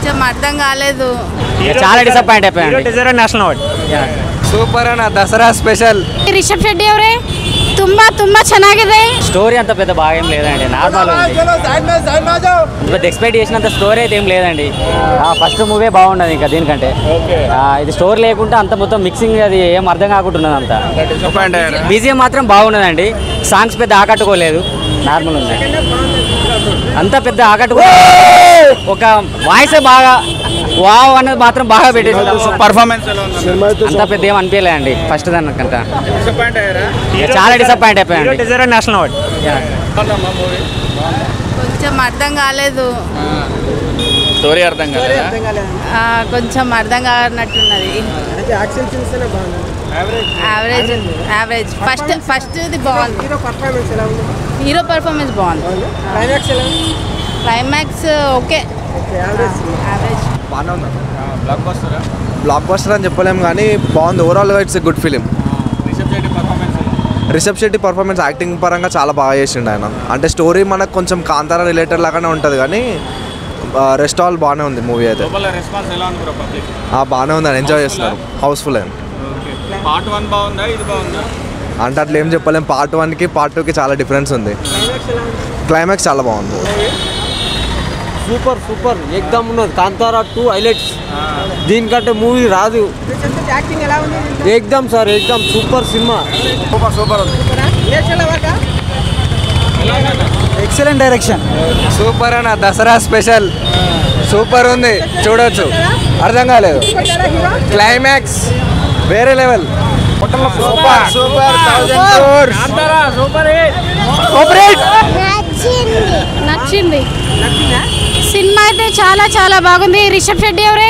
కొంచెం అర్థం కాలేదు. చాలా డిసప్పాయింట్ అయిపోయాను. నేషనల్ అవార్డ్ ಸೂಪರ್ ಅಣ್ಣ ದಸರಾ ಸ್ಪೆಷಲ್. ರಿಷಬ್ ಶೆಟ್ಟಿ ಅವರೇ ತುಂಬಾ ತುಂಬಾ ಚೆನ್ನಾಗಿದೆ. స్టోరీ అంత పెద్ద బాగా ఏం లేదండి, నార్మల్ ఉంది. పెద్ద ఎక్స్పెక్ట్ చేసినంత స్టోరీ అయితే ఏం లేదండి. ఫస్ట్ మూవీ బాగున్నది ఇంకా దీనికంటే. ఇది స్టోరీ లేకుంటే అంత మొత్తం మిక్సింగ్ అది ఏం అర్థం కాకుంటున్నది అంతా. బీజిఎం మాత్రం బాగున్నదండి, సాంగ్స్ పెద్ద ఆకట్టుకోలేదు, నార్మల్ ఉంది. అంత పెద్ద ఒక వాయిస్ బాగా వావ్ అన్నది మాత్రం బాగా పెట్టేసి పర్ఫార్మెన్స్ అంత పెద్ద ఏం అనిపించలేదండి ఫస్ట్ దానికంతా. చాలా డిసప్పాయింట్ అయిపోయాను. నేషనల్ అవార్డ్ కొంచెం అర్థం కాలేదు. స్టోరీ అర్థం కాలేదు, కొంచెం అర్థం కానట్టున్నది. Average average. ఫస్ట్ ఇది బాగుంది, హీరో పర్ఫార్మెన్స్ బాగుంది. Climax okay, average. Blockbuster అని చెప్పలేము కానీ బాగుంది. ఓవరాల్గా it's a good film. Rishab Shetty performance acting పరంగా చాలా బాగా చేసిండు ఆయన. అంటే స్టోరీ మనకు కొంచెం కాంతార రిలేటెడ్ లాగానే ఉంటుంది కానీ రెస్ట్ ఆల్ బాగానే ఉంది మూవీ అయితే. బాగానే ఉంది, ఎంజాయ్ చేస్తున్నారు, హౌస్ఫుల్ అయింది. అంటే అట్లా ఏం చెప్పలేము, పార్ట్ 1కి పార్ట్ 2కి చాలా డిఫరెన్స్ ఉంది. క్లైమాక్స్ చాలా బాగుంది. సూపర్ సూపర్ ఎక్దమ్ ఉన్నది. కాంతారా 2 హైలైట్స్, దీనికంటే మూవీ రాదు. ఎక్దమ్ సార్, ఎక్దమ్ super cinema. Excellent direction. Super అన్న దసరా స్పెషల్. సూపర్ ఉంది, చూడొచ్చు. అర్థం కాలేదు, క్లైమాక్స్ వేరే లెవెల్. నచ్చింది. ಸಿನಿಮಾ అయితే చాలా చాలా ಬಾಗುಂದಿ. ರಿಷಬ್ ಶೆಟ್ಟಿ ಅವರೇ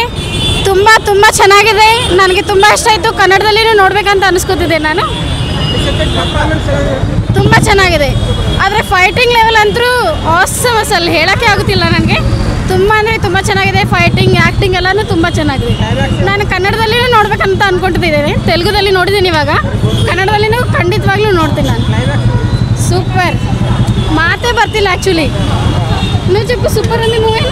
ತುಂಬ ತುಂಬ ಚೆನ್ನಾಗಿದೆ, ನನಗೆ ತುಂಬ ಇಷ್ಟ ಆಯಿತು. ಕನ್ನಡದಲ್ಲಿ ನೋಡ್ಬೇಕಂತ ಅನಿಸ್ಕೊತಿದ್ದೆ ನಾನು. ತುಂಬ ಚೆನ್ನಾಗಿದೆ, ಆದರೆ ಫೈಟಿಂಗ್ ಲೆವೆಲ್ ಅಂತೂ ಆಸಮ್, ಅಸಲು ಹೇಳೋಕ್ಕೆ ಆಗುತ್ತಿಲ್ಲ ನನಗೆ. ತುಂಬ ಅಂದರೆ ತುಂಬ ಚೆನ್ನಾಗಿದೆ. ಫೈಟಿಂಗ್, ಆ್ಯಕ್ಟಿಂಗ್ ಎಲ್ಲನೂ ತುಂಬ ಚೆನ್ನಾಗಿದೆ. ನಾನು ಕನ್ನಡದಲ್ಲಿ ನೋಡ್ಬೇಕಂತ ಅಂದ್ಕೊಂಡಿದ್ದೇನೆ, ತೆಲುಗುದಲ್ಲಿ ನೋಡಿದ್ದೀನಿ, ಇವಾಗ ಕನ್ನಡದಲ್ಲಿನೂ ಖಂಡಿತವಾಗ್ಲೂ ನೋಡ್ತೀನಿ ನಾನು. ಸೂಪರ್, ಮಾತೇ ಬರ್ತಿಲ್ಲ ಆ್ಯಕ್ಚುಲಿ. నువ్వు చెప్పు, సూపర్ ఉంది మూవీ.